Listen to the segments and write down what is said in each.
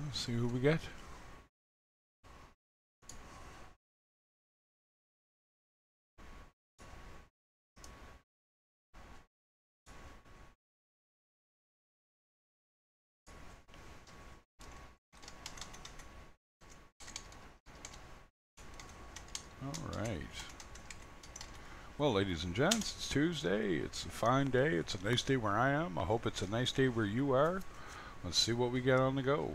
Let's see who we get. All right. Well, ladies and gents, it's Tuesday. It's a fine day. It's a nice day where I am. I hope it's a nice day where you are. Let's see what we get on the go.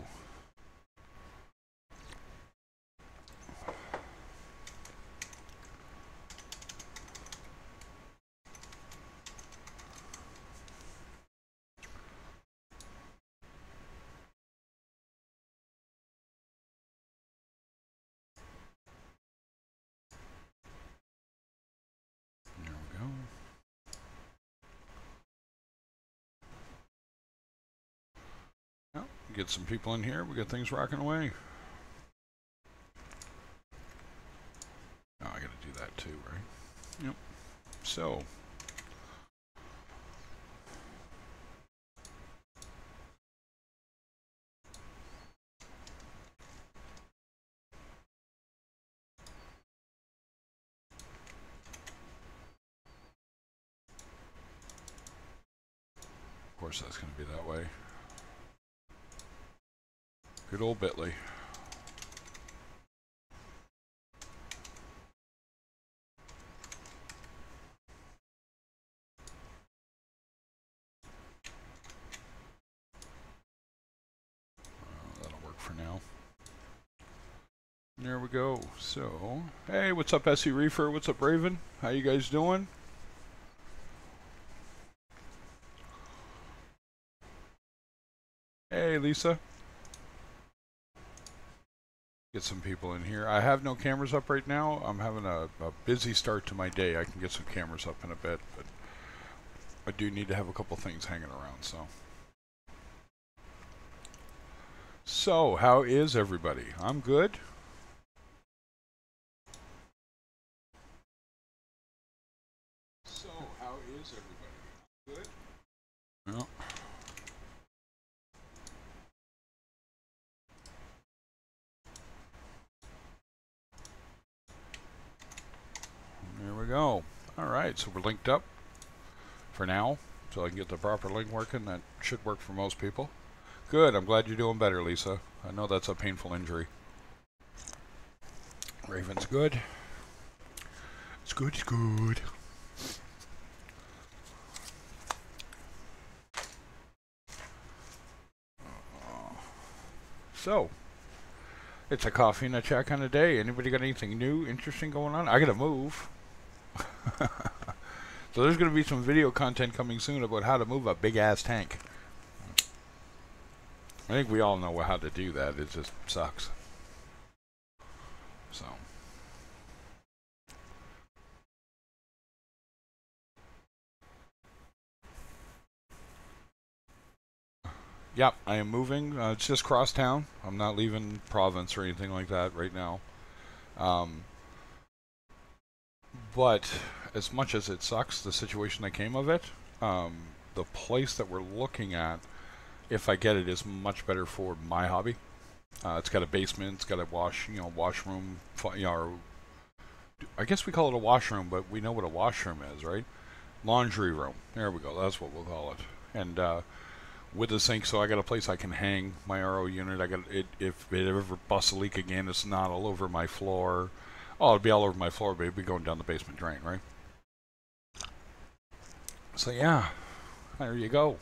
There we go. Well, get some people in here. We got things rocking away. Oh, I got to do that too, right? Yep. So. Of course, that's going to be that way. Good old Bitly. That'll work for now. There we go. So, hey, what's up, SC Reefer? What's up, Raven? How you guys doing? Hey, Lisa. Get some people in here. I have no cameras up right now. I'm having a busy start to my day. I can get some cameras up in a bit, but I do need to have a couple things hanging around, so. So, how is everybody? I'm good. So, how is everybody? Good? Well. There we go. Alright, so we're linked up for now, so I can get the proper link working. That should work for most people. Good, I'm glad you're doing better, Lisa. I know that's a painful injury. Raven's good. It's good, it's good. So, it's a coffee and a chat kind of day. Anybody got anything new, interesting going on? I gotta move. So there's gonna be some video content coming soon about how to move a big-ass tank. I think we all know how to do that. It just sucks. So. Yep, I am moving. It's just cross town. I'm not leaving province or anything like that right now. But as much as it sucks, the situation that came of it, the place that we're looking at, if I get it, is much better for my hobby. It's got a basement. It's got a washroom. I guess we call it a washroom, but we know what a washroom is, right? Laundry room. There we go. That's what we'll call it. And with the sink, so I got a place I can hang my RO unit. I got it. If it ever busts a leak again, it's not all over my floor. Oh, it'd be all over my floor, but it'd be going down the basement drain, right? So yeah, there you go.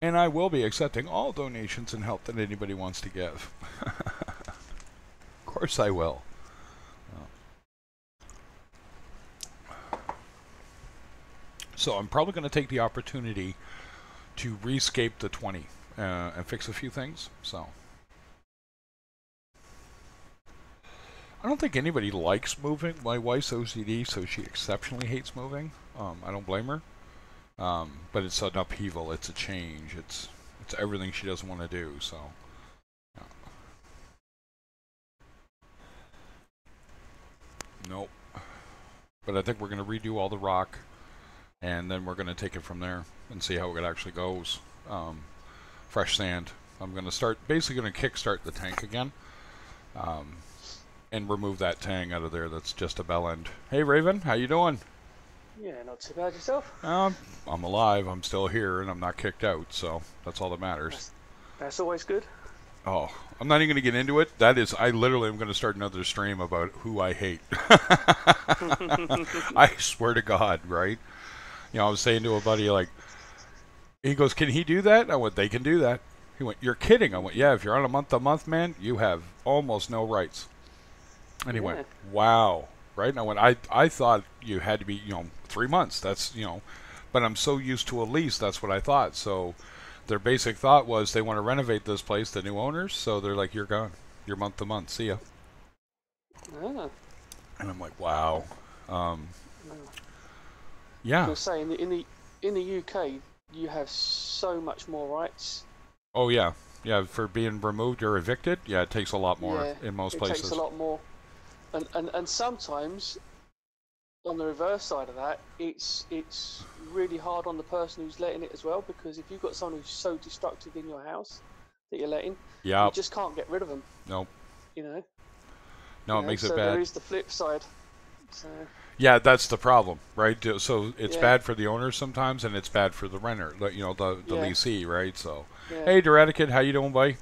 And I will be accepting all donations and help that anybody wants to give. Of course I will. So I'm probably going to take the opportunity to rescape the 20 and fix a few things. So I don't think anybody likes moving. My wife's OCD, so she exceptionally hates moving. I don't blame her. But it's an upheaval. It's a change. It's everything she doesn't want to do. So. Yeah. Nope. But I think we're going to redo all the rock. and then we're going to take it from there and see how it actually goes. Fresh sand. I'm going to start, basically going to kickstart the tank again, and remove that tang out of there that's just a bell end. Hey Raven, how you doing? Yeah, not too bad yourself. I'm alive, I'm still here, and I'm not kicked out, so that's all that matters. That's always good. Oh, I'm not even going to get into it. That is, I literally am going to start another stream about who I hate. I swear to God, right? You know, I was saying to a buddy, like, he goes, can he do that? I went, they can do that. He went, you're kidding. I went, yeah, if you're on a month-to-month, man, you have almost no rights. And he went, Yeah. wow, right? And I went, I thought you had to be, 3 months. That's, but I'm so used to a lease, that's what I thought. So their basic thought was they want to renovate this place, the new owners, so they're like, you're gone. You're month-to-month. See ya. Ah. And I'm like, wow. No. I Yeah. was saying in the UK you have so much more rights. Oh, yeah. Yeah, for being removed or evicted, yeah, it takes a lot more Yeah, in most it places. takes a lot more, and sometimes on the reverse side of that, it's really hard on the person who's letting it as well, because if you've got someone who's so destructive in your house that you're letting, Yeah. you just can't get rid of them. Nope. You know. No, it makes it so bad. there is the flip side. So. Yeah, that's the problem, right? So it's Yeah. bad for the owners sometimes, and it's bad for the renter, the Yeah. leasee, right? So, Yeah. hey, Doraticid, how you doing, buddy?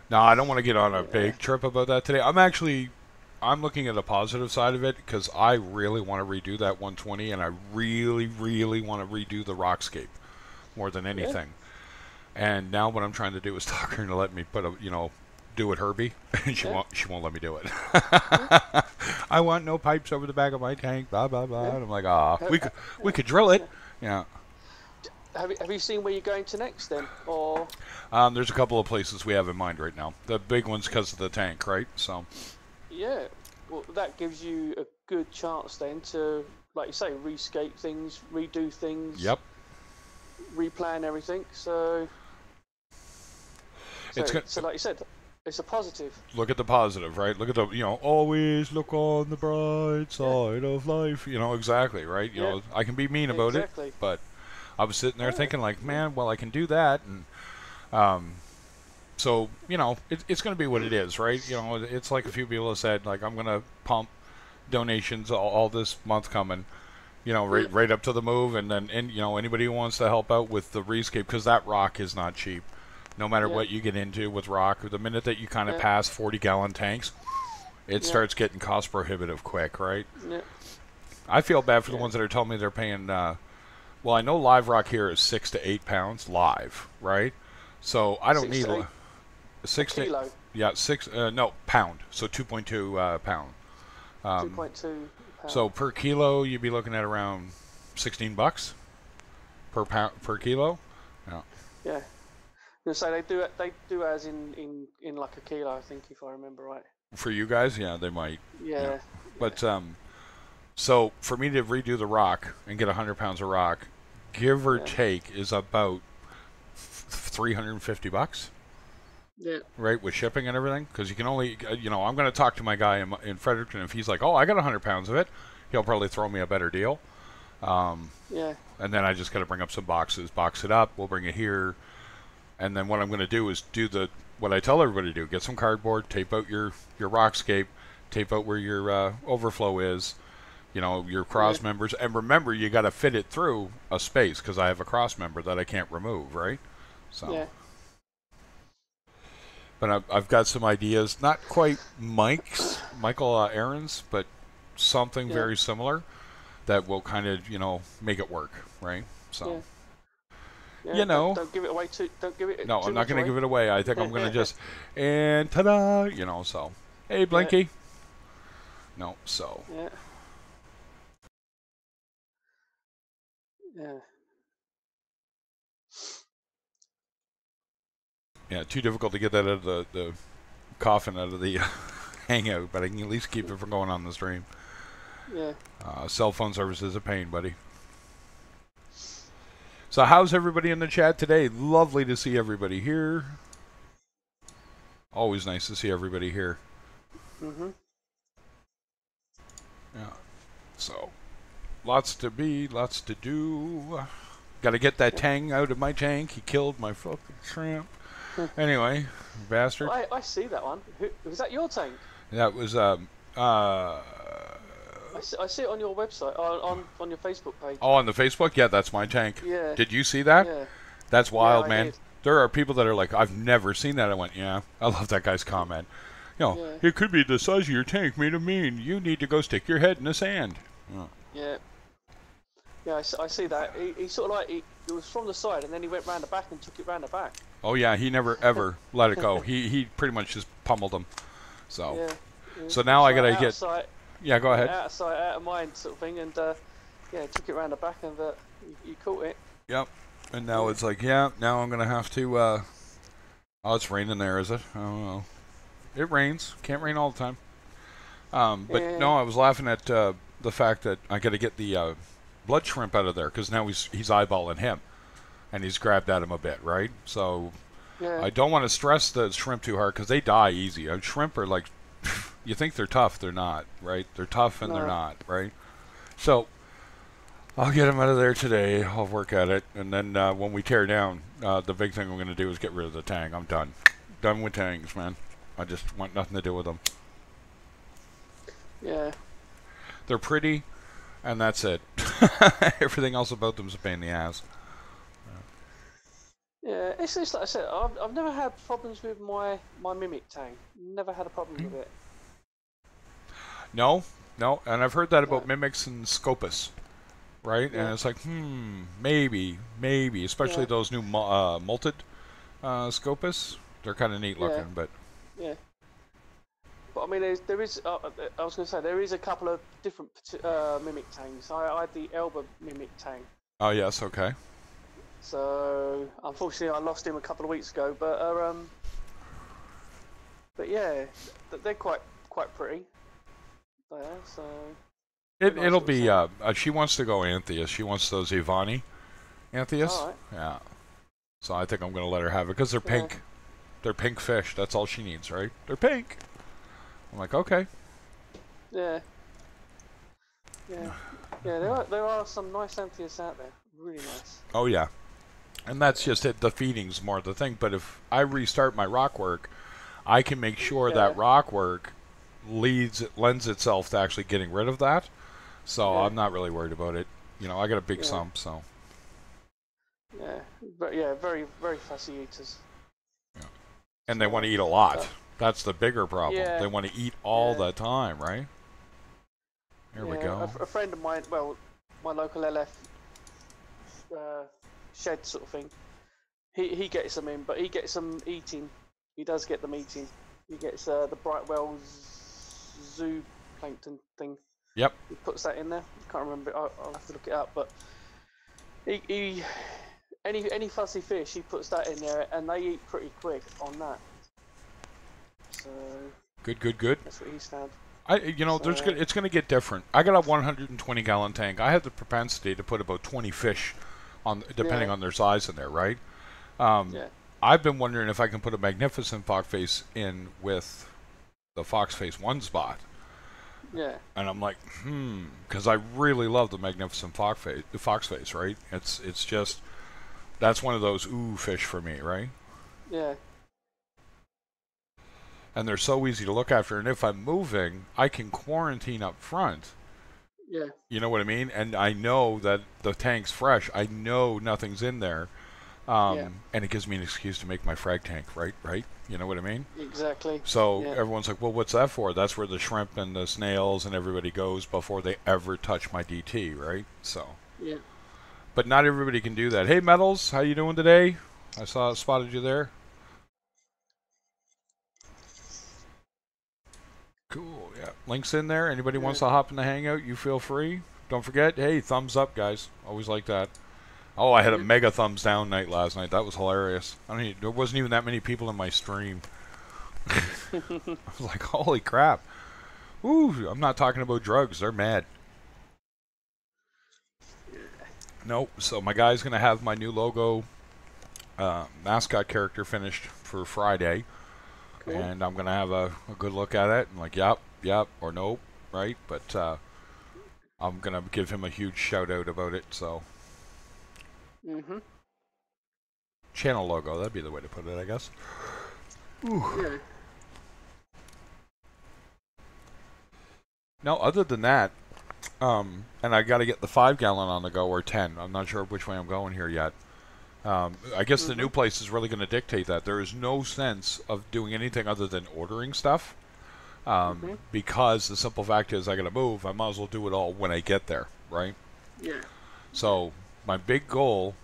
No, I don't want to get on a big trip about that today. I'm looking at the positive side of it because I really want to redo that 120, and I really, really want to redo the Rockscape more than anything. And now what I'm trying to do is talk her into let me put do it Herbie, and she won't let me do it. I want no pipes over the back of my tank, blah blah blah. And I'm like, we could drill it. Yeah. Have you seen where you're going to next then, or? There's a couple of places we have in mind right now. The big one's because of the tank, right? So. Yeah. Well, that gives you a good chance then to, like you say, rescape things, redo things. Yep. Replan everything. So like you said, it's a positive. Look at the positive, right? Look at the, always look on the bright side of life. Exactly, right? I can be mean about it, but I was sitting there thinking like, man, well, I can do that. And so, it's going to be what it is, right? It's like a few people have said, like, I'm going to pump donations all this month coming, right up to the move. And then, anybody who wants to help out with the rescape, because that rock is not cheap. No matter what you get into with rock, the minute that you kind of pass 40-gallon tanks, it starts getting cost prohibitive quick, right? Yeah. I feel bad for the ones that are telling me they're paying. Well, I know live rock here is 6 to 8 pounds live, right? So I don't need 6 to 8 kilo. Yeah, pound. So 2.2 pound. 2.2 pound. So per kilo, you'd be looking at around $16 per pound per kilo. Yeah. Yeah. So they do as in like a kilo, I think, if I remember right. For you guys, yeah, they might. Yeah. But so for me to redo the rock and get 100 pounds of rock, give or take, is about $350. Yeah. Right, with shipping and everything, because you can only, I'm going to talk to my guy in Fredericton. If he's like, oh, I got 100 pounds of it, he'll probably throw me a better deal. Yeah. And then I just got to bring up some boxes, box it up. We'll bring it here. And then what I'm going to do is do what I tell everybody to do: get some cardboard, tape out your Rockscape, tape out where your overflow is, your cross members, and remember you got to fit it through a space because I have a cross member that I can't remove, right? So. Yeah. But I've got some ideas, not quite Michael Aaron's, but something very similar that will kind of make it work, right? So. Yeah, don't give it away don't give it. No, I'm not going to give it away. I think I'm going to just, and ta-da, so. Hey, Blinky. No, so. Yeah. Yeah. Yeah, too difficult to get that out of the coffin, out of the hangout, but I can at least keep it from going on the stream. Yeah. Cell phone service is a pain, buddy. So how's everybody in the chat today? Lovely to see everybody here. Always nice to see everybody here. Mm-hmm. Yeah. So. lots to be, lots to do. Got to get that tang out of my tank. He killed my fucking shrimp. Anyway, bastard. I see that one. Was that your tank? That was I see it on your website, on your Facebook page. Oh, on the Facebook? Yeah, that's my tank. Yeah. Did you see that? Yeah. That's wild, I man. did. There are people that are like, I've never seen that. I went, yeah. I love that guy's comment. You know, Yeah. it could be the size of your tank made of mean. You need to go stick your head in the sand. Oh. Yeah. Yeah, I see that. He sort of like, it was from the side, and then he went round the back and took it round the back. Oh, yeah, he never, ever let it go. He pretty much just pummeled them. So, Yeah. so now I got to out get... of sight, Yeah, go ahead. out of sight, out of mind sort of thing, and yeah, took it round the back, and you caught it. Yep. And now it's like, yeah, now I'm going to have to... oh, it's raining there, is it? I don't know. It rains. Can't rain all the time. But Yeah. no, I was laughing at the fact that I got to get the blood shrimp out of there because now he's eyeballing him, and he's grabbed at him a bit, right? So Yeah. I don't want to stress the shrimp too hard because they die easy. Shrimp are like, you think they're tough, they're not, right? They're tough and they're No. not, right? So I'll get him out of there today. I'll work at it, and then when we tear down, the big thing I'm going to do is get rid of the tang. I'm done. Done with tangs, man. I just want nothing to do with them. Yeah. They're pretty, and that's it. Everything else about them's a pain in the ass. Yeah, it's like I said, I've never had problems with my mimic tang. Never had a problem with it. No, and I've heard that about No. mimics and scopus, right? Yeah. And it's like, maybe, especially Yeah. those new molted scopus. They're kind of neat Yeah. looking, but Yeah. But I mean, there is. I was going to say there is a couple of different mimic tangs. I had the Elba mimic tang. oh yes, okay. So unfortunately, I lost him a couple of weeks ago. But yeah, they're quite pretty. There, so. It'll little be. thing. She wants to go Antheus. She wants those Ivani Antheus. Alright. Yeah. So I think I'm gonna let her have it because they're Yeah. pink. They're pink fish. That's all she needs, right? They're pink. I'm like, okay. Yeah. Yeah. Yeah. There are some nice Antheus out there. Really nice. Oh yeah. And that's just it. The feeding's more the thing. But if I restart my rock work, I can make sure that Yeah. rock work lends itself to actually getting rid of that. So Yeah. I'm not really worried about it. You know, I got a big Yeah. sump, so. Yeah. But yeah, very fussy eaters. And they want to eat a lot. So- That's the bigger problem. Yeah. They want to eat all Yeah. the time, right? There we Yeah, go. A friend of mine, well, my local LF shed sort of thing. He gets them in, but he gets them eating. He does get them eating. He gets the Brightwell zoo plankton thing. Yep. He puts that in there. I can't remember. I'll have to look it up. But he any fuzzy fish, he puts that in there, and they eat pretty quick on that. So Good. that's what he's found. There's it's going to get different. I got a 120 gallon tank. I have the propensity to put about 20 fish on, depending Yeah. on their size in there, right? Yeah. I've been wondering if I can put a magnificent fox face in with the fox face one spot. Yeah. And I'm like, because I really love the magnificent fox face, right? It's just, that's one of those ooh fish for me, right? Yeah. And they're so easy to look after. And if I'm moving, I can quarantine up front. Yeah. You know what I mean? And I know that the tank's fresh. I know nothing's in there. Yeah. And it gives me an excuse to make my frag tank, right? You know what I mean? Exactly. So Yeah. everyone's like, well, what's that for? That's where the shrimp and the snails and everybody goes before they ever touch my DT, right? So. Yeah. But not everybody can do that. Hey, Metals, how you doing today? I spotted you there. Cool, yeah. Link's in there. Anybody wants to hop in the hangout, you feel free. Don't forget, hey, thumbs up, guys. Always like that. Oh, I had a mega thumbs down night last night. That was hilarious. There wasn't even that many people in my stream. I was like, holy crap. Ooh, I'm not talking about drugs. They're mad. Nope. So my guy's going to have my new logo mascot character finished for Friday. Cool. And I'm going to have a good look at it. And like, yep, or nope, right? But I'm gonna give him a huge shout out about it. So Mhm. channel logo, that'd be the way to put it, I guess. Ooh. Yeah. No, other than that, and I got to get the 5 gallon on the go or 10. I'm not sure which way I'm going here yet. I guess the new Mhm. place is really going to dictate that. There is no sense of doing anything other than ordering stuff, Mhm. because the simple fact is I got to move. I might as well do it all when I get there, right? Yeah. Yeah. So my big goal,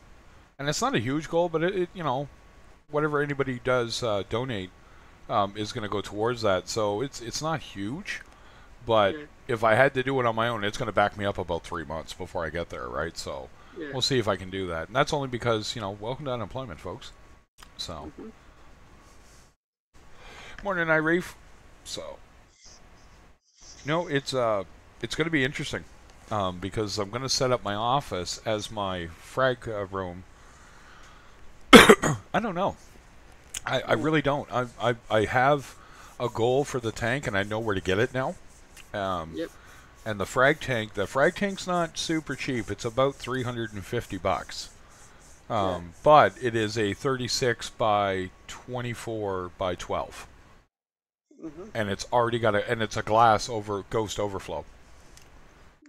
and it's not a huge goal, but whatever anybody does donate is going to go towards that. So it's not huge, but Yeah. if I had to do it on my own, it's going to back me up about 3 months before I get there, right? So Yeah. we'll see if I can do that. And that's only because, welcome to unemployment, folks. So, Mhm. morning, Reef. So, it's going to be interesting, because I'm going to set up my office as my frag room. I don't know. I Mm. really don't. I have a goal for the tank, and I know where to get it now. Um, Yep. and the frag tank's not super cheap. It's about $350. Yeah. But it is a 36 by 24 by 12, Mhm. and it's a glass over ghost overflow,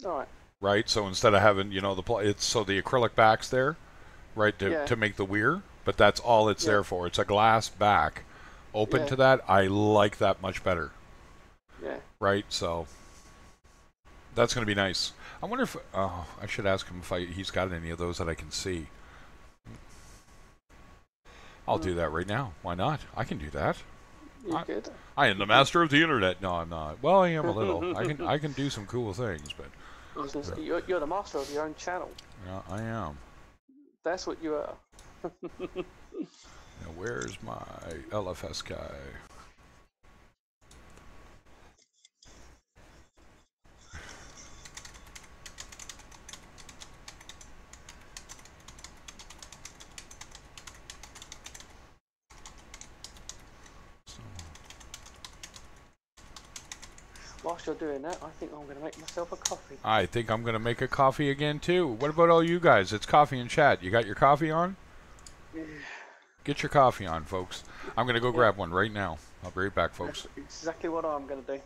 All right. right? So instead of having it's so the acrylic back's there, right, to Yeah. to make the weir, but that's all it's Yeah. there for. It's a glass back, open Yeah. to that. I like that much better, Yeah. right? So that's going to be nice. I wonder if I should ask him if he's got any of those that I can see. I'll Mm. do that right now. Why not? I can do that. You I, good? I am the master of the internet. No, I'm not. Well, I am a little. I can do some cool things, but I was gonna say you're the master of your own channel. yeah, I am. That's what you are. Now, where's my LFS guy? So, Whilst you're doing that, I think I'm gonna make myself a coffee. I think I'm gonna make a coffee again too. What about all you guys? It's coffee and chat. You got your coffee on? Yeah. Get your coffee on, folks. I'm gonna go Yeah. grab one right now. I'll be right back, That's folks. exactly what I'm gonna do.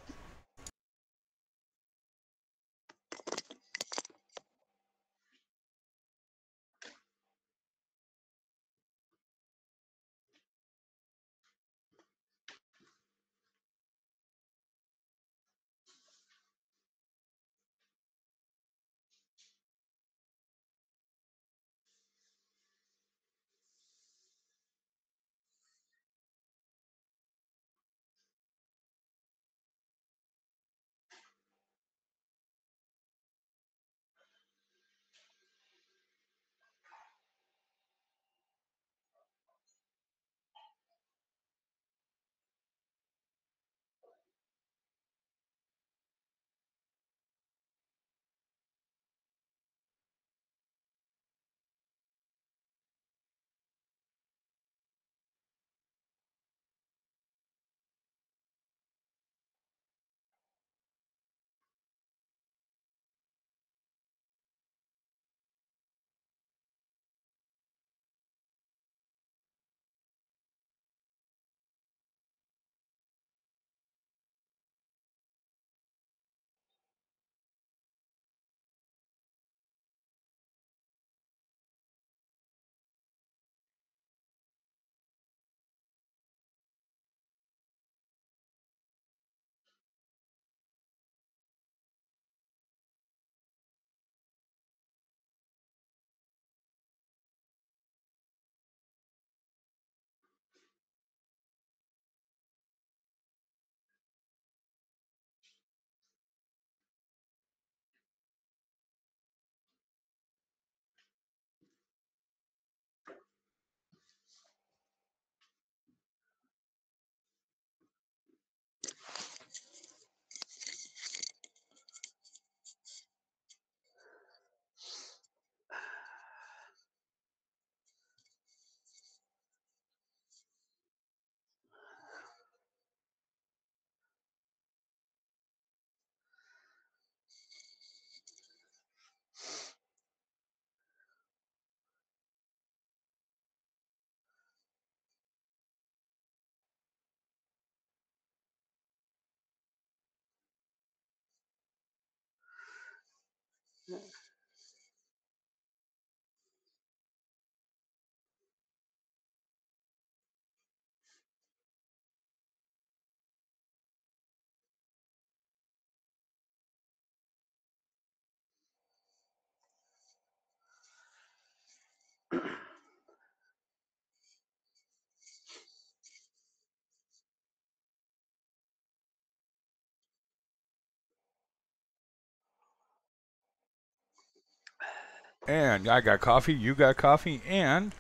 And I got coffee, you got coffee, and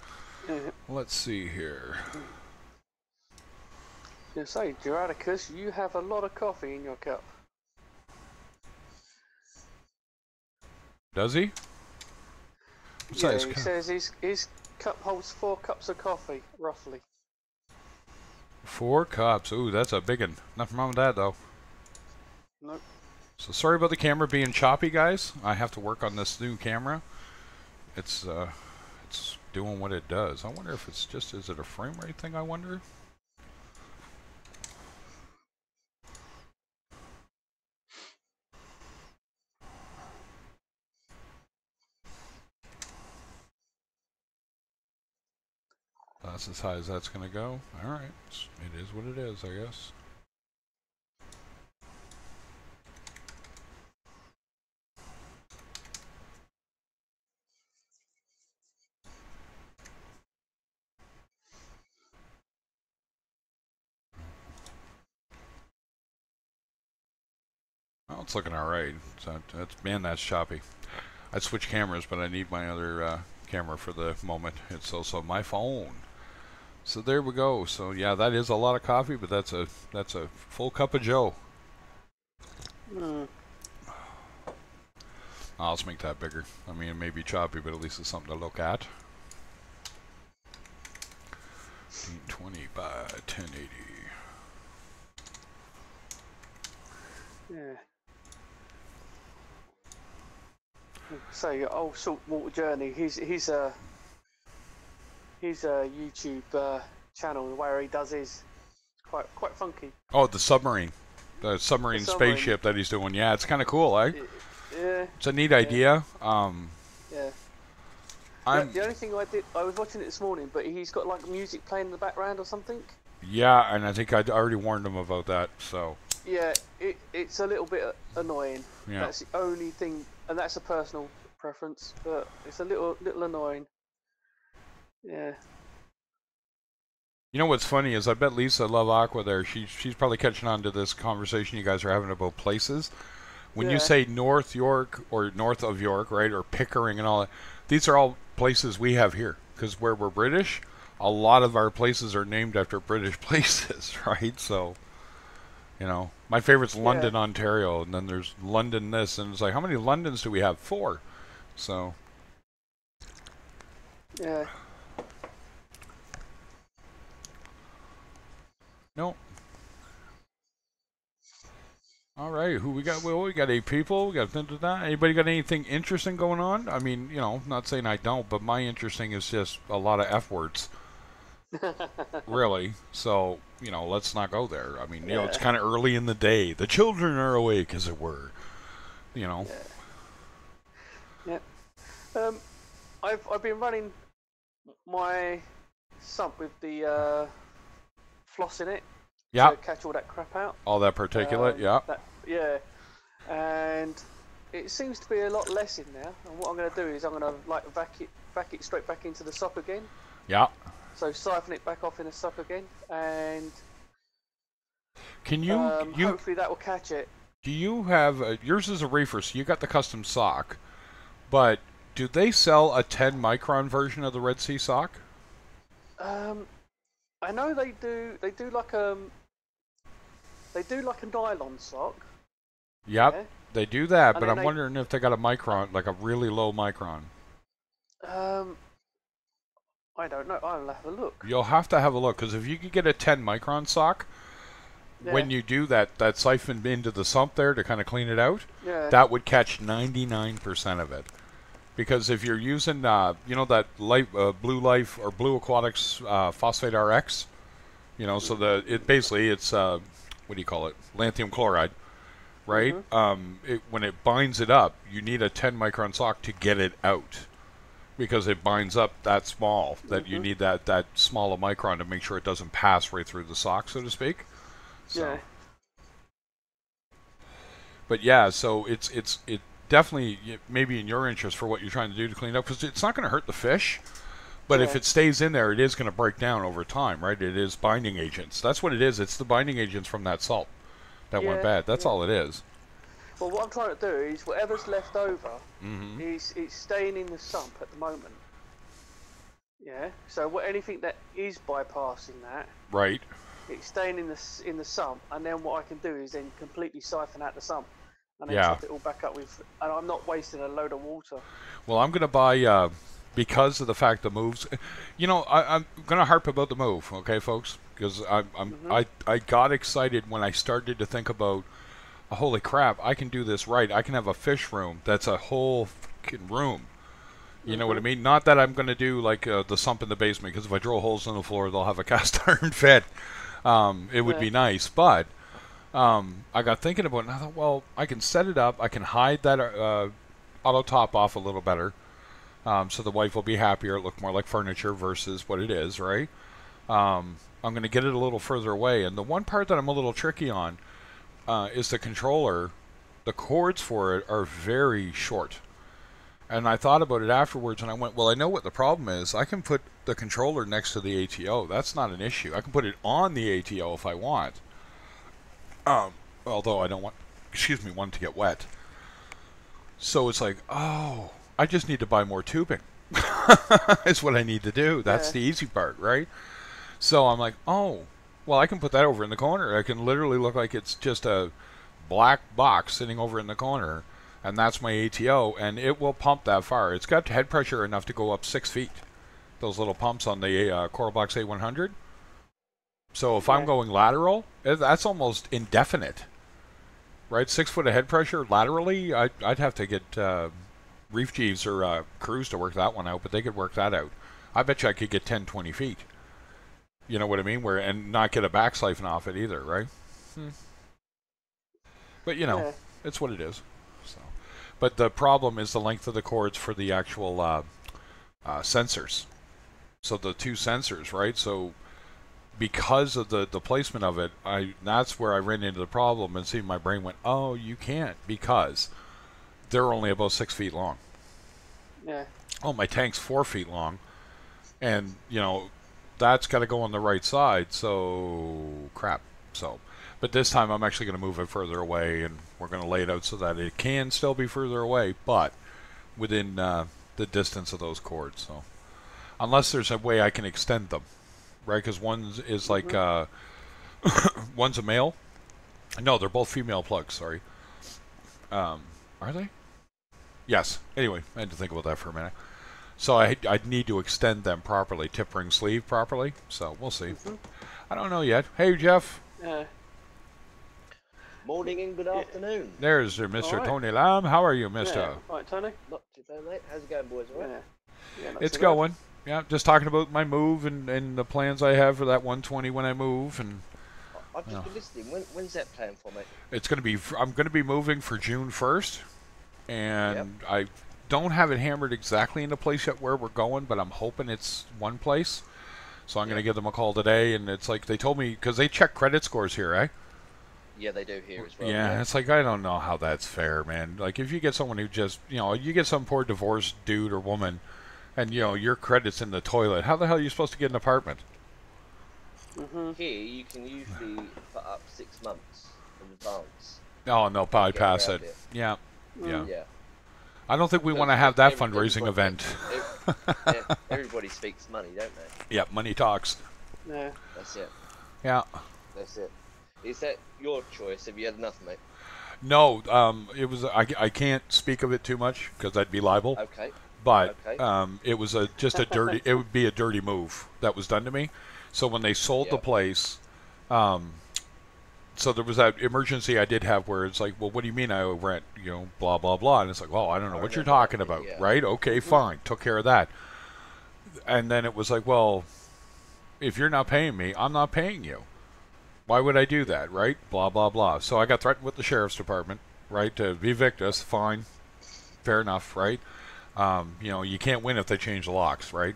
Yeah. let's see here. You say, Gerardicus, you have a lot of coffee in your cup. Does he? What Yeah, size he cup? says his cup holds 4 cups of coffee, roughly. 4 cups. Ooh, that's a big one. Nothing wrong with that, though. Nope. So sorry about the camera being choppy, guys. I have to work on this new camera. It's doing what it does. I wonder if it's just, is it a frame rate thing, I wonder? That's as high as that's going to go. Alright. It is what it is, I guess. Oh, it's looking alright. So man, that's choppy. I'd switch cameras, but I need my other camera for the moment. It's also my phone. So there we go. So yeah, that is a lot of coffee, but that's a full cup of Joe. Let's make that bigger. I mean, it may be choppy, but at least it's something to look at. 1920 by 1080. Yeah. So your old saltwater journey. He's a YouTube channel where he does his quite funky. Oh, the submarine spaceship that he's doing. Yeah, it's kind of cool, eh? Yeah. It's a neat idea. Yeah. The only thing I was watching it this morning, but he's got like music playing in the background or something. Yeah, and I think I already warned him about that. So. Yeah, it's a little bit annoying. Yeah. That's the only thing, and that's a personal preference, but it's a little annoying. Yeah. You know what's funny is I bet Lisa Love Aqua there. She's probably catching on to this conversation you guys are having about places. When you say North York or north of York, right, or Pickering and all that, these are all places we have here. Because where we're British, a lot of our places are named after British places, right? So, you know, my favorite's London, Ontario, and then there's London this, and it's like, how many Londons do we have? 4. So. Yeah. Nope. All right, who we got? Well, we got 8 people. We got that. Anybody got anything interesting going on? I mean, you know, not saying I don't, but my interesting is just a lot of F words. Really. So, you know, let's not go there. I mean, you know, it's kind of early in the day. The children are awake, as it were. You know. Yeah. I've been running my sump with the floss in it. Yeah. To catch all that crap out. All that particulate, yeah. And it seems to be a lot less in there. And what I'm going to do is I'm going to like vac it straight back into the sock again. Yeah. So siphon it back off in the sock again, and can you hopefully that will catch it. Do you have yours is a Reefer, so you got the custom sock, but do they sell a 10 micron version of the Red Sea sock? I know they do. They do like a nylon sock. Yep, yeah, they do that, but I'm they, wondering if they got a micron, like a really low micron. I don't know. I'll have a look. You'll have to have a look, because if you could get a 10 micron sock, when you do that siphon into the sump there to kind of clean it out, that would catch 99% of it. Because if you're using, you know, that Blue Life or Blue Aquatics Phosphate RX, you know, so it's what do you call it? Lithium chloride, right? When it binds it up, you need a 10 micron sock to get it out, because it binds up that small that you need that small a micron to make sure it doesn't pass right through the sock, so to speak. So. Yeah. But yeah, so it definitely maybe in your interest for what you're trying to do to clean up, because it's not going to hurt the fish, but if it stays in there, it is going to break down over time, right? It is binding agents. That's what it is. It's the binding agents from that salt that went bad. That's all it is. Well, what I'm trying to do is whatever's left over Mm-hmm. is it's staying in the sump at the moment. Yeah. So anything that is bypassing that, Right. it's staying in the sump, and then what I can do is then completely siphon out the sump, and then Yeah. top it all back up with, and I'm not wasting a load of water. Well, I'm gonna buy because of the fact the moves. You know, I'm gonna harp about the move, okay, folks? Because I got excited when I started to think about, holy crap, I can do this right. I can have a fish room that's a whole fucking room. You know what I mean? Not that I'm going to do like the sump in the basement, because if I drill holes in the floor, they'll have a cast iron fit. It would be nice, but I got thinking about it, and I thought, well, I can set it up. I can hide that auto top off a little better, so the wife will be happier. It look more like furniture versus what it is, right? I'm going to get it a little further away, and the one part that I'm a little tricky on is the controller. The cords for it are very short. And I thought about it afterwards, and I went, well, I know what the problem is. I can put the controller next to the ATO. That's not an issue. I can put it on the ATO if I want. Although I don't want, want it to get wet. So it's like, oh, I just need to buy more tubing. Is what I need to do. That's the easy part, right? So I'm like, oh, well, I can put that over in the corner. I can literally look like it's just a black box sitting over in the corner. And that's my ATO, and it will pump that far. It's got head pressure enough to go up 6 feet. Those little pumps on the Coral Box A100. So if I'm going lateral, that's almost indefinite, right? 6 foot of head pressure laterally. I'd have to get Reef Jeeves or Cruise to work that one out, but they could work that out. I bet you I could get 10, 20 feet. You know what I mean? And not get a back siphon off it either, right? But you know, it's what it is. So. But the problem is the length of the cords for the actual sensors. So the two sensors, right? So because of the placement of it, that's where I ran into the problem, and see, my brain went, oh, you can't, because they're only about 6 feet long. Yeah. Oh, my tank's 4 feet long, and you know that's got to go on the right side. So crap. So. But this time I'm actually going to move it further away, and we're going to lay it out so that it can still be further away, but within the distance of those cords. So, unless there's a way I can extend them, right? Because one is like one's a male. No, they're both female plugs. Sorry. Are they? Yes. Anyway, I had to think about that for a minute. So I'd need to extend them properly, tip ring sleeve properly. So we'll see. I don't know yet. Hey, Jeff. Morning and good afternoon. There's Mr. Tony Lamb. How are you, Mr.? Yeah. Right, Tony? Not too bad, mate. How's it going, boys? All right? It's going. Yeah, just talking about my move and the plans I have for that 120 when I move. And I've just been listening. When's that planned for, mate? it's going to be. I'm going to be moving for June 1st, and I don't have it hammered exactly into place yet where we're going, but I'm hoping it's one place. So I'm going to give them a call today, and it's like they told me, because they check credit scores here, eh? Yeah, they do here as well. Yeah, it's like, I don't know how that's fair, man. Like, if you get someone who just, you get some poor divorced dude or woman, and, your credit's in the toilet, how the hell are you supposed to get an apartment? Here, you can usually put up 6 months in advance. Oh, no, bypass it. Yeah. I don't think we want to have that fundraising event. Everybody speaks money, don't they? Yeah, money talks. Yeah. That's it. Yeah. That's it. Is that your choice? Have you had enough, mate? No, it was. I can't speak of it too much because I'd be liable. Okay. But it was just a dirty. It would be a dirty move that was done to me. So when they sold the place, so there was that emergency I did have where it's like, well, what do you mean I owe rent? Blah blah blah, and it's like, well, I don't know what you're talking about, right? Okay, fine, took care of that. And then it was like, well, if you're not paying me, I'm not paying you. Why would I do that, right? Blah, blah, blah. So I got threatened with the sheriff's department, right, to evict us. Fine. Fair enough, right? You can't win if they change the locks, right?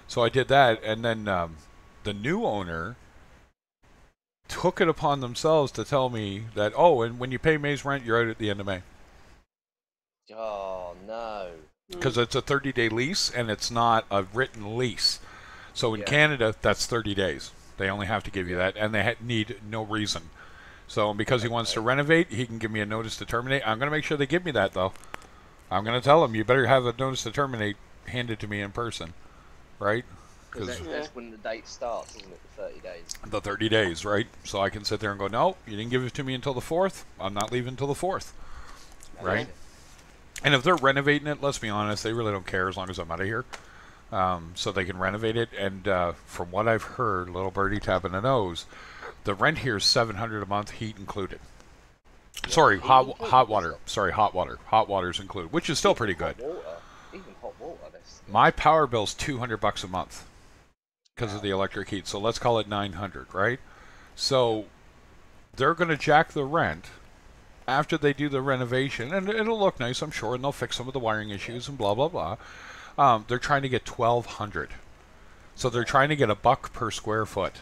So I did that, and then the new owner took it upon themselves to tell me that, and when you pay May's rent, you're out at the end of May. Oh, no. Because it's a 30-day lease, and it's not a written lease. So in Canada, that's 30 days. They only have to give you that, and they need no reason. So because he wants to renovate, he can give me a notice to terminate. I'm going to make sure they give me that, though. I'm going to tell him, you better have a notice to terminate handed to me in person, right? Because that's when the date starts, isn't it? The 30 days. The 30 days, right? So I can sit there and go, no, you didn't give it to me until the 4th. I'm not leaving until the 4th, right? And if they're renovating it, let's be honest, they really don't care as long as I'm out of here. So they can renovate it. And from what I've heard, little birdie tapping the nose, the rent here is $700 a month, heat included. Yeah, sorry, hot water. Sorry, hot water. Hot water's included, which is still pretty good. Even hot water. My power bill's $200 a month because of the electric heat. So let's call it $900, right? So they're going to jack the rent after they do the renovation, and it'll look nice, I'm sure, and they'll fix some of the wiring issues and blah blah blah. They're trying to get $1,200, so they're trying to get $1 per square foot.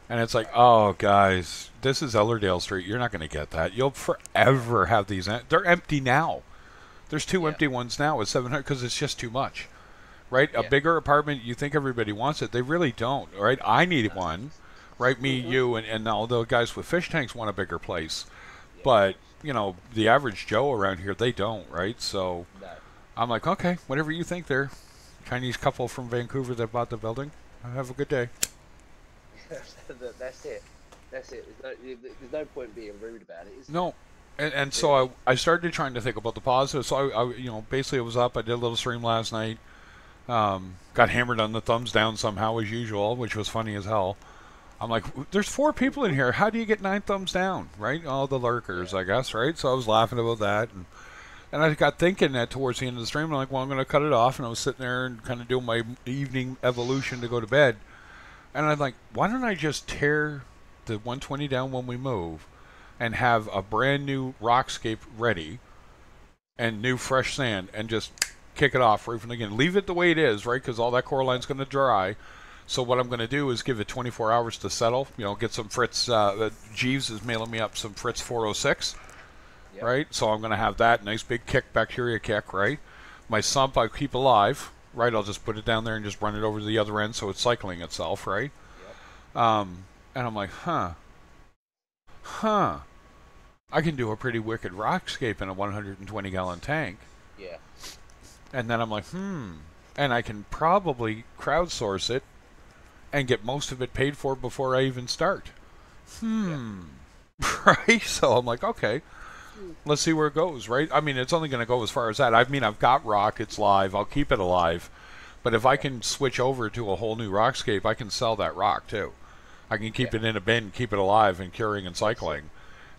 And it's like, oh, guys, this is Ellerdale Street. You're not going to get that. You'll forever have these. They're empty now. There's 2 empty ones now with $700 because it's just too much, right? A bigger apartment, you think everybody wants it. They really don't, right? I need one, right? Me, you, and all the guys with fish tanks want a bigger place. But, you know, the average Joe around here, they don't, right? So I'm like, okay, whatever you think there. Chinese couple from Vancouver that bought the building. Have a good day. That's it. That's it. There's no point being rude about it, is there? No. And so I started trying to think about the positives. So I you know, basically it was up. I did a little stream last night. Got hammered on the thumbs down somehow as usual, which was funny as hell. I'm like, there's 4 people in here. How do you get 9 thumbs down, right? All the lurkers, I guess, right? So I was laughing about that. And I got thinking that towards the end of the stream, I'm like, well, I'm going to cut it off. And I was sitting there and kind of doing my evening evolution to go to bed. And I'm like, why don't I just tear the 120 down when we move and have a brand new rockscape ready and new fresh sand and just kick it off right from the beginning. Leave it the way it is, right? Because all that core line's going to dry. So what I'm going to do is give it 24 hours to settle. You know, get some Fritz. Jeeves is mailing me up some Fritz 406, right? So I'm going to have that nice big kick, bacteria kick, right? My sump I keep alive, right? I'll just put it down there and just run it over to the other end so it's cycling itself, right? And I'm like, huh. I can do a pretty wicked rockscape in a 120-gallon tank. Yeah. And then I'm like, and I can probably crowdsource it and get most of it paid for before I even start. Right? So I'm like, okay, let's see where it goes, right? I mean, it's only going to go as far as that. I mean, I've got rock, it's live, I'll keep it alive. But if I can switch over to a whole new rockscape, I can sell that rock too. I can keep it in a bin, keep it alive and curing and cycling.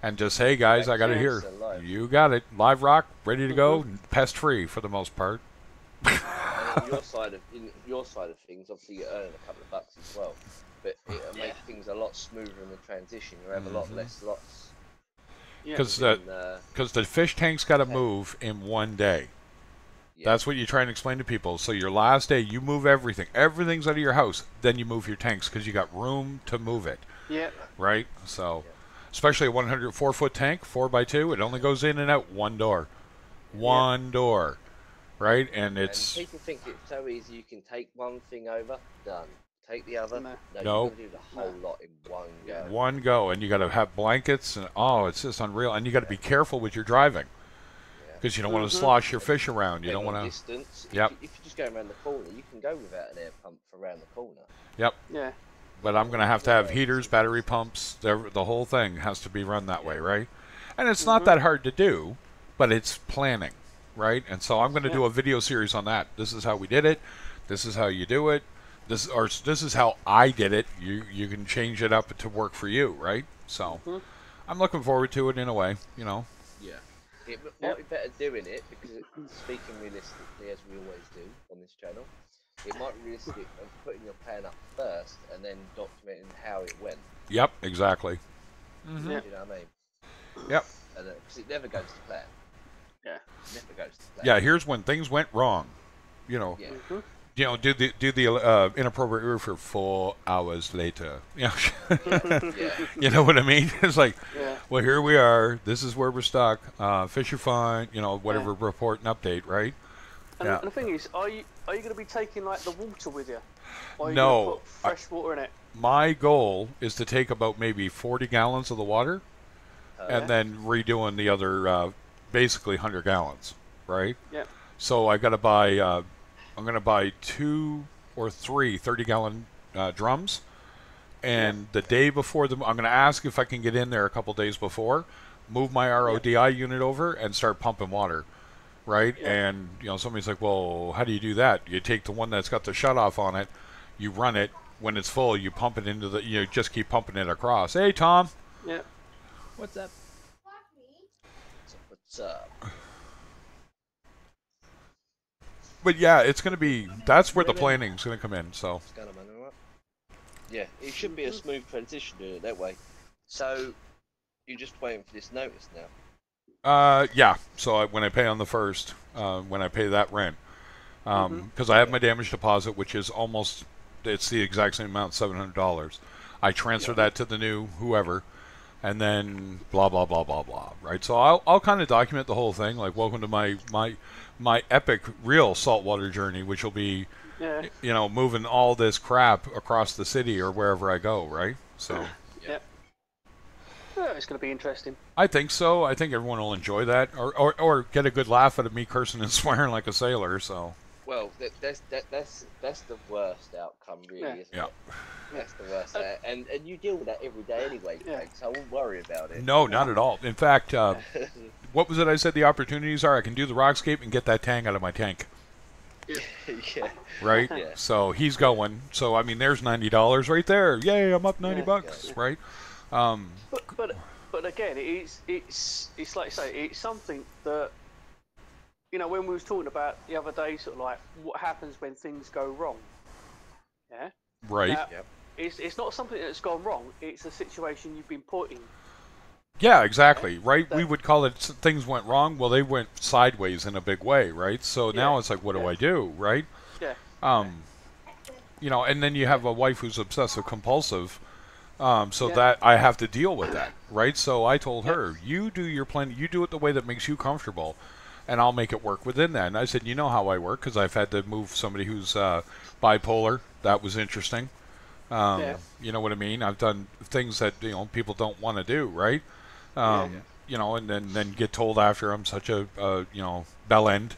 And just, hey guys, I got it here. You got it. Live rock, ready to go, pest free for the most part. In your side of things, obviously you earn a couple of bucks as well, but it'll make things a lot smoother in the transition. You have a lot less lots. Because the fish tank's got to move in one day. That's what you try and explain to people. So your last day, you move everything. Everything's out of your house. Then you move your tanks because you got room to move it. Yeah. Right? So, especially a 104-foot tank, 4x2, it only goes in and out one door. One door. Right? And it's... And people think it's so easy. You can take one thing over, done. Take the other. No. You got to do the whole lot in one go. One go. And you got to have blankets. And it's just unreal. And you got to be careful with your driving. Because you don't want to slosh your fish around. You don't want to... Distance. If you just go around the corner, you can go without an air pump for around the corner. Yep. Yeah. But I'm going to have heaters, battery pumps. The whole thing has to be run that way, right? And it's not that hard to do, but it's planning, right? And so I'm going to do a video series on that. This is how we did it. This is how you do it. This is how I did it. You can change it up to work for you, right? So I'm looking forward to it in a way, you know. Yeah. It might be better doing it because, speaking realistically, as we always do on this channel, it might be realistic of putting your plan up first and then documenting how it went. Yep, exactly. You know what I mean? Yep. Because it never goes to plan. Yeah. It never goes to plan. Yeah, here's when things went wrong. You know. Yeah. You know, do the inappropriate reefer 4 hours later. You know, you know what I mean? It's like, well, here we are. This is where we're stuck. Fish are fine. You know, whatever report and update, right? And the thing is, are you going to be taking like the water with you? Or are you no. gonna put fresh water in it? my goal is to take about maybe 40 gallons of the water and then redoing the other basically 100 gallons, right? Yeah. So I got to buy. I'm going to buy 2 or 3 30-gallon drums, and the day before I'm going to ask if I can get in there a couple days before, move my RODI unit over, and start pumping water, right? Yeah. And somebody's like, "Well, how do you do that?" You take the one that's got the shutoff on it, you run it. When it's full, you pump it into the. You just keep pumping it across. Hey, Tom. Yeah. What's up? What's up? But yeah, it's going to be. That's where the planning's going to come in. So. What's going on, man? All right? Yeah, it should be a smooth transition doing it that way. So, you're just waiting for this notice now? Yeah. So when I pay on the 1st, when I pay that rent, because I have my damage deposit, which is almost, it's the exact same amount, $700. I transfer that to the new whoever, and then blah blah blah blah blah. Right. So I'll kind of document the whole thing, like welcome to my epic real saltwater journey, which will be, moving all this crap across the city or wherever I go. Right. So. Yeah. Oh, it's going to be interesting. I think so. I think everyone will enjoy that, or get a good laugh out of me cursing and swearing like a sailor. So. Well, that's the worst outcome, really, isn't it? That's the worst, and you deal with that every day anyway, Craig, so I won't worry about it. No, not at all. In fact, what was it I said the opportunities are? I can do the rockscape and get that tang out of my tank. Yeah. Right. Yeah. So he's going. So I mean, there's $90 right there. Yay! I'm up $90. Right. But again, it's like you say, it's something that, when we was talking about the other day, sort of like what happens when things go wrong. Yeah. Right. Now, it's not something that's gone wrong. It's a situation you've been put in. Yeah, exactly. Right. We would call it things went wrong. Well, they went sideways in a big way. Right. So now it's like, what do I do? Right. Yeah. And then you have a wife who's obsessive compulsive. That I have to deal with that, right? So I told her, you do your plan, you do it the way that makes you comfortable, and I'll make it work within that. And I said, you know how I work, because I've had to move somebody who's bipolar. That was interesting. You know what I mean? I've done things that people don't want to do, right? And then get told after I'm such a bell end.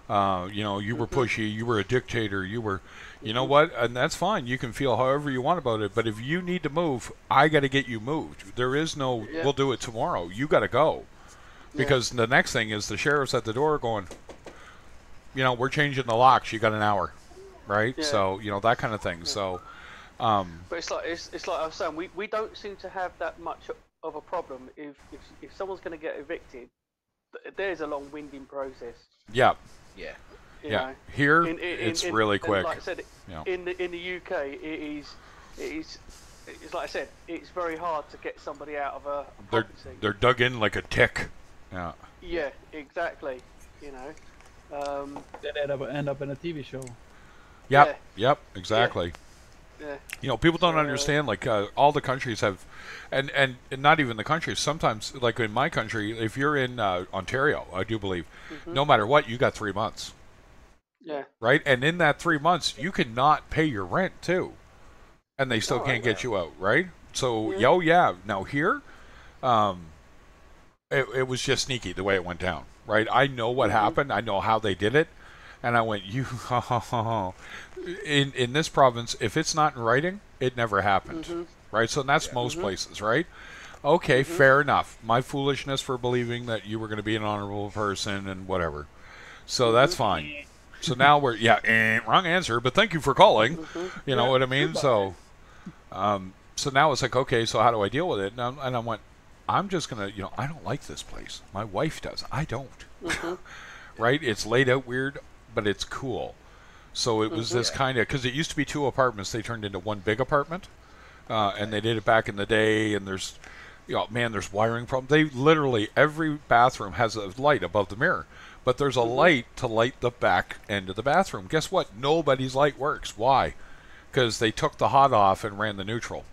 You were pushy, you were a dictator, you were. You know what? And that's fine. You can feel however you want about it. But if you need to move, I got to get you moved. There is no, we'll do it tomorrow. You got to go. Because the next thing is the sheriff's at the door going, we're changing the locks. You got an hour. Right? Yeah. So, that kind of thing. Yeah. So. But it's like I was saying, we don't seem to have that much of a problem if someone's going to get evicted. There's a long winding process. Yeah. Yeah. Here it's really quick. Like I said, in the UK, it's like I said, it's very hard to get somebody out of a occupancy. They're dug in like a tick. Yeah. Yeah, exactly. They end up in a TV show. Yep. Yep. Exactly. Yeah. People don't understand. Like all the countries have, and not even the countries. Sometimes, like in my country, if you're in Ontario, I do believe, no matter what, you got 3 months. Yeah. Right, and in that 3 months, you cannot pay your rent too, and they still can't get you out. Right. So, Now here, it was just sneaky the way it went down. Right. I know what happened. I know how they did it, and I went, in this province, if it's not in writing, it never happened. Right. So that's most places. Right. Okay, fair enough. My foolishness for believing that you were going to be an honorable person and whatever. So that's fine. So now we're wrong answer, but thank you for calling. You know what I mean? So, so now it's like, okay, so how do I deal with it? And I went, I'm just gonna, I don't like this place. My wife does. I don't. Right? It's laid out weird, but it's cool. So it was this kind of, because it used to be 2 apartments, they turned into 1 big apartment, and they did it back in the day. And there's, there's wiring problems. They literally every bathroom has a light above the mirror. But there's a light to light the back end of the bathroom. Guess what? Nobody's light works. Why? Because they took the hot off and ran the neutral.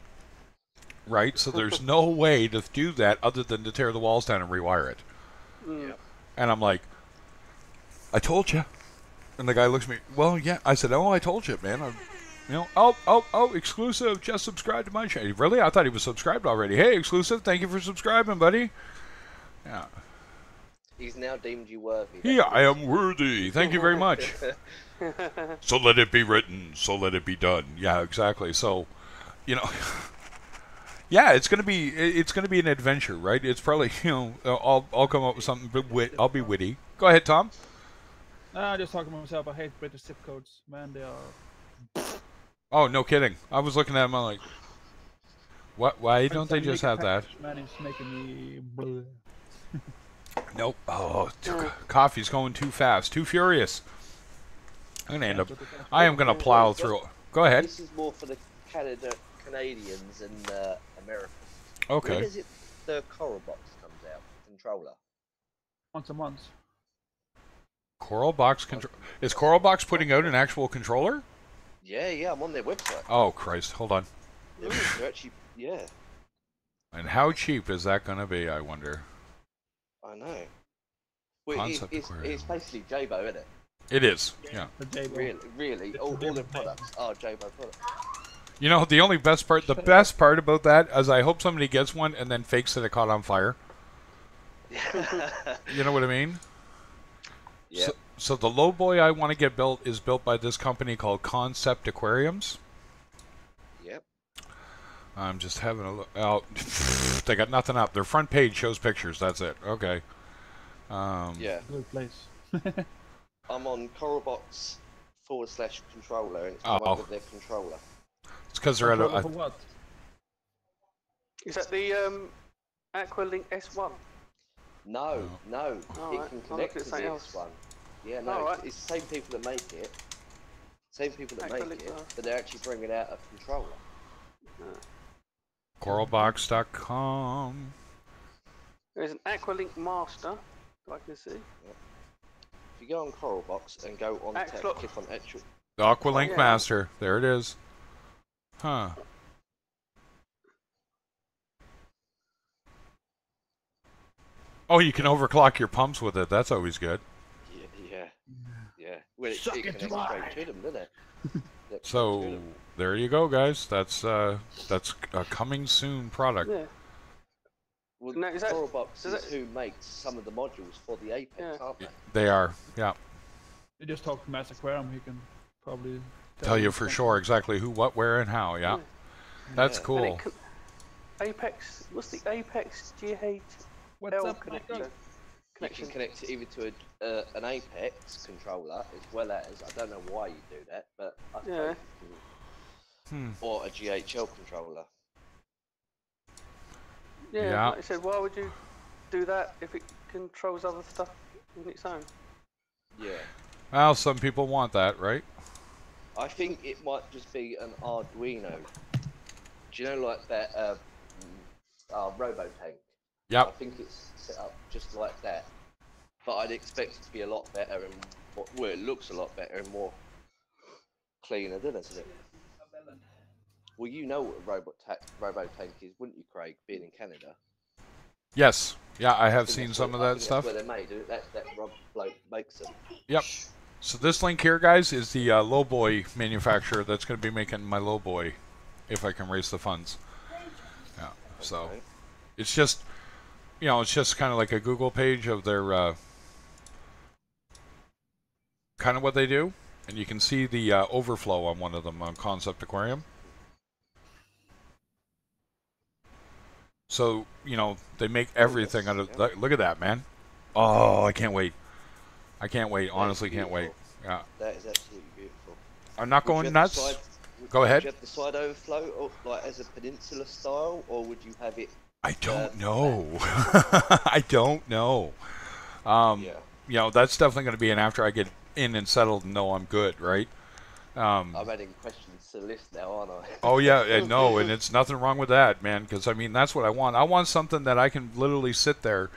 Right? So there's no way to do that other than to tear the walls down and rewire it. And I'm like, I told you. And the guy looks at me, well, yeah. I said, I told you, man. You know, oh, exclusive, just subscribe to my channel. Really? I thought he was subscribed already. Hey, exclusive, thank you for subscribing, buddy. Yeah. He's now deemed you worthy. Yeah, I am worthy. Thank you very much. So let it be written, so let it be done. Yeah, exactly. So, you know, yeah, it's gonna be an adventure, right? It's probably, you know, I'll come up with something, but I'll be witty. Go ahead, Tom. Just talking to myself. I hate British zip codes. Man, they are. Oh, no kidding. I was looking at them, I'm like, what? Why don't they just have that? Man, it's making me. Bleh. Nope. Oh, coffee's going too fast, too furious. I'm gonna end up. I am gonna plow through. Go ahead. This is more for the Canadians and Americans. Okay. When is it the Coral Box comes out? Controller. Once a month. Coral Box control. Is Coral Box putting out an actual controller? Yeah, I'm on their website. Oh Christ! Hold on. They're actually, yeah. And how cheap is that gonna be? I wonder. I know. Well, Concept it's basically Jabo, isn't it? It is. Yeah. The J-Bo. Really, all their products are Jabo products. You know, the only best part, the best part about that is I hope somebody gets one and then fakes that it caught on fire. You know what I mean? Yeah. So the low boy I want to get built is built by this company called Concept Aquariums. Yep. I'm just having a look. Oh, they got nothing up. Their front page shows pictures. That's it. Okay. Yeah. Good place. I'm on Coralbox/controller, and it's Oh. one of their controller. It's because they're at Controller a. for what? Is that the Aqualink S1? No. Alright, It I'll can look connect at to something this else. one. Yeah, no, Alright. it's the same people that make it. Same people that make Aqualink, it, but they're actually bringing out a controller. Coralbox.com. There's an Aqualink Master, I can see. If you go on Coralbox and go on Excellent. click on actual. The Aqualink Yeah. Master. There it is. Huh. Oh, you can overclock your pumps with it. That's always good. Yeah. Well, it Suck it connects dry. straight to them, doesn't it? That So connects to them. there you go, guys. That's a coming soon product. Yeah. Well, Now, is that- Coralbox does is that- who makes some of the modules for the Apex, Yeah. aren't they? They are. Yeah. You just talk to Mass Aquarium. He can probably Tell you for sure exactly who, what, where, and how. Yeah. That's Yeah. And cool. it can, Apex, what's the Apex GH What's L up, Michael? connector? You Connection. can connect it either to an Apex controller as well as, I don't know why you do that, but I suppose Yeah. you can, or a GHL controller. Yeah, Yeah. like I said, why would you do that if it controls other stuff on its own? Yeah. Well, some people want that, right? I think it might just be an Arduino. Do you know, like that Robo Tank? I Yep. think it's set up just like that. But I'd expect it to be a lot better and well, it looks a lot better and more cleaner, doesn't it? Well, you know what a Robo Tank is, wouldn't you, Craig? Being in Canada. Yes. Yeah, I have think seen that's some of where- I that think stuff. That's where they're made. That Rob bloke makes them. Yep. So this link here, guys, is the lowboy manufacturer that's going to be making my lowboy, if I can raise the funds. Yeah. So Okay. it's just, you know, it's just kind of like a Google page of their kind of what they do, and you can see the overflow on one of them on Concept Aquarium. So you know they make everything out of. Yep. Look at that, man! Oh, I can't wait. I can't wait. That is Honestly, can't wait. beautiful. Yeah. That is absolutely beautiful. I'm not Would you going have the nuts. side- Go ahead. Would you have the side overflow, or, like as a peninsula style, or would you have it? I don't know. I don't know. Yeah. You know, that's definitely going to be an after I get in and settled and know I'm good, right? I'm adding questions to the list now, aren't I? Oh yeah, and no, and it's nothing wrong with that, man. Because I mean, that's what I want. I want something that I can literally sit there,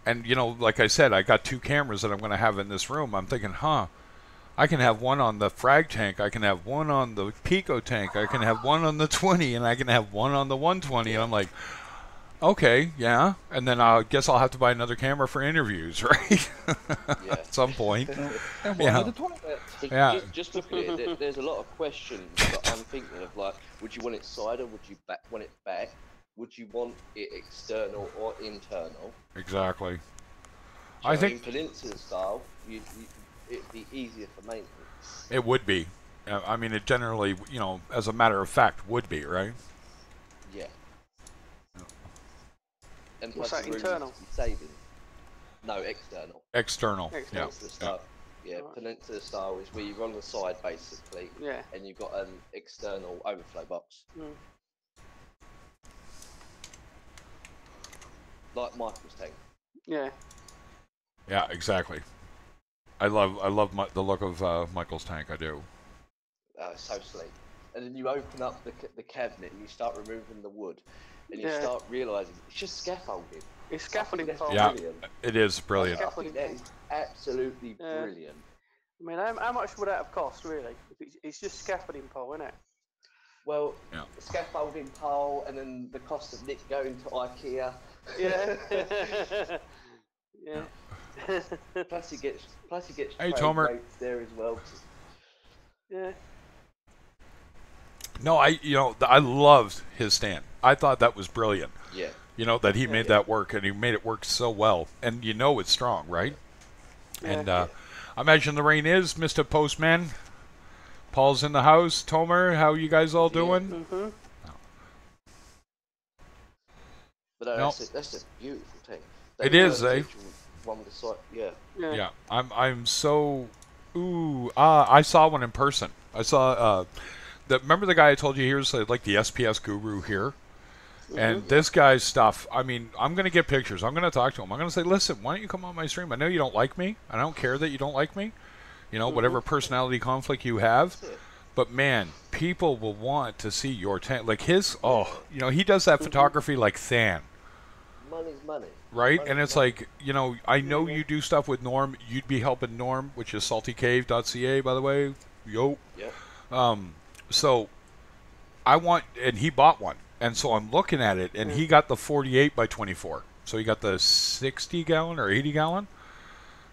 and you know, like I said, I got 2 cameras that I'm going to have in this room. I'm thinking, I can have one on the frag tank, I can have one on the Pico tank, I can have one on the 20, and I can have one on the 120. And I'm like, Okay, yeah. And then I guess I'll have to buy another camera for interviews, right? Yeah. At some point. And one Yeah. at the toilet. But Yeah. just look at it. There's a lot of questions that I'm thinking of. Like, would you want it side or would you want it back? Would you want it external or internal? Exactly. I I think mean, peninsula style, it'd be easier for maintenance. it would be. I mean, it generally, as a matter of fact, would be, right? Yeah. And What's plus that, the room internal? needs to be saving. No, external. External. External. Yeah. Peninsula style. Yeah, Right. peninsula style is where you're on the side basically, Yeah. and you've got an external overflow box, Mm. like Michael's tank. Yeah. Yeah, exactly. I love the look of Michael's tank. I do. So sleek. And then you open up the cabinet and you start removing the wood, and you Yeah. start realizing it's just scaffolding. It's scaffolding that's pole. Yeah. brilliant. It is brilliant. I think that is absolutely Yeah. brilliant. I mean, how much would that have cost, really? If it's just scaffolding pole, isn't it? Well, Yeah. the scaffolding pole, and then the cost of Nick going to IKEA. Yeah. Yeah. Plus he gets Hey, trade Tomer. rates there as well. Yeah. No, I loved his stand. I thought that was brilliant. Yeah. That he made that work, and he made it work so well. And it's strong, right? Yeah. And I imagine the rain is, Mr. Postman. Paul's in the house. Tomer, how you guys all doing? Mm-hmm. But no, No. that's a beautiful thing. It is, eh? One with the side, yeah. Yeah. I'm so. I saw one in person. I saw. Remember the guy I told you he was like the SPS guru here? And this guy's stuff, I mean, I'm going to get pictures. I'm going to talk to him. I'm going to say, listen, why don't you come on my stream? I know you don't like me. I don't care that you don't like me. Whatever personality conflict you have. That's it. But man, people will want to see your tank. Like his, he does that photography like Than. Money's money. Right? Money's And it's money. like, I know you do stuff with Norm. You'd be helping Norm, which is saltycave.ca, by the way. Yo. Yeah. So I want, and he bought one. And so I'm looking at it, and he got the 48 by 24. So he got the 60 gallon or 80 gallon.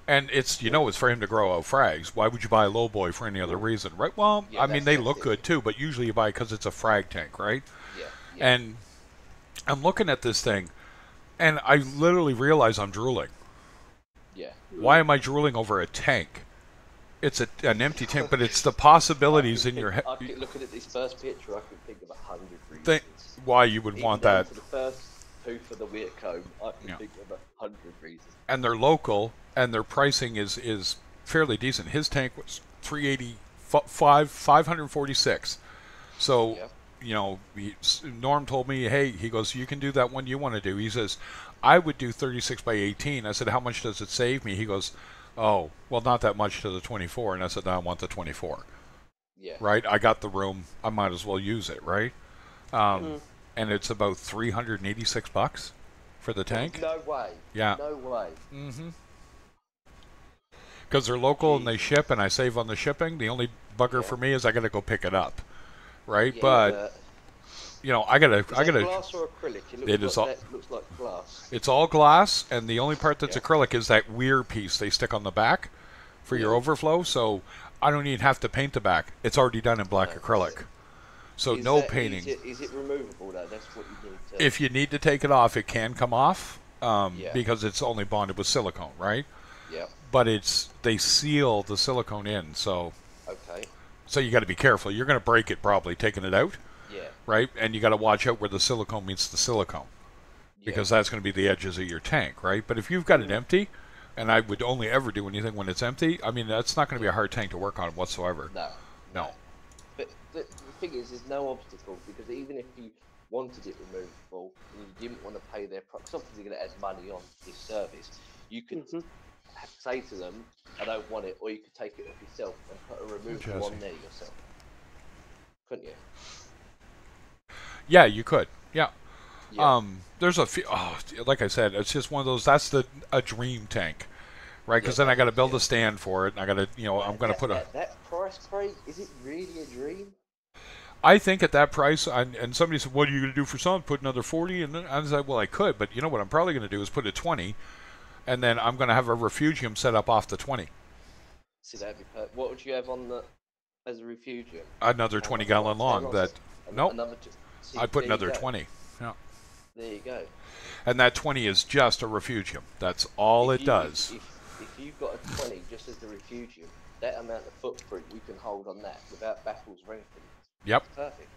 And it's, it's for him to grow out frags. Why would you buy a low boy for any other reason, right? Well, Yeah, I mean, they look it. good too, but usually you buy because it's a frag tank, right? Yeah. Yeah. And I'm looking at this thing, and I literally realize I'm drooling. Yeah. Why am I drooling over a tank? It's an empty tank, but it's the possibilities in your head. Looking at this first picture, I can think of 100 reasons. Why you would Even want down that. to the first two for the weir comb, I can think of 100 reasons. And they're local, and their pricing is fairly decent. His tank was 546. So, Norm told me, hey, he goes, you can do that one you want to do. He says, I would do 36 by 18. I said, how much does it save me? He goes, oh, well, not that much to the 24. And I said, no, I want the 24. Yeah. Right? I got the room. I might as well use it, right? And it's about $386 for the tank. No way. Yeah. No way. Mm-hmm. Because they're local and they ship, and I save on the shipping. The only bugger for me is I got to go pick it up, right? Yeah, but I gotta. is that glass or acrylic? It looks looks like glass. It's all glass, and the only part that's acrylic is that weir piece they stick on the back for your overflow. So I don't even have to paint the back. It's already done in black acrylic. So no painting. Is it removable though? That's what you need to. If you need to take it off, it can come off because it's only bonded with silicone, right? Yeah. But they seal the silicone in, so Okay. so you got to be careful. You're going to break it probably taking it out, Yeah. right? And you got to watch out where the silicone meets the silicone because that's going to be the edges of your tank, right? But if you've got it empty, and I would only ever do anything when it's empty, I mean that's not going to be a hard tank to work on whatsoever. No. But the thing is, there's no obstacle because even if you wanted it removable and you didn't want to pay their price, obviously you're going to add money on this service. You could say to them, "I don't want it," or you could take it off yourself and put a removable on there yourself. Couldn't you? Yeah, you could. Yeah. Yeah. There's a few. Oh, like I said, it's just one of those. That's a dream tank, right? Because then I got to build a stand for it, and I got to, I'm going to put a. That price break, is it really a dream? I think at that price, and somebody said, "What are you going to do for some? Put another 40?" And then I was like, "Well, I could, but you know what? I'm probably going to do is put a 20, and then I'm going to have a refugium set up off the 20, See, that'd be perfect. What would you have on the as a refugium? another How 20-gallon much? 10 long. or That nope, Another. See, I put there you another go. 20. Yeah, There you go. and that 20 is just a refugium. That's all it does. If you've got a 20 just as the refugium, that amount of footprint you can hold on that without baffles or anything. Yep. Perfect.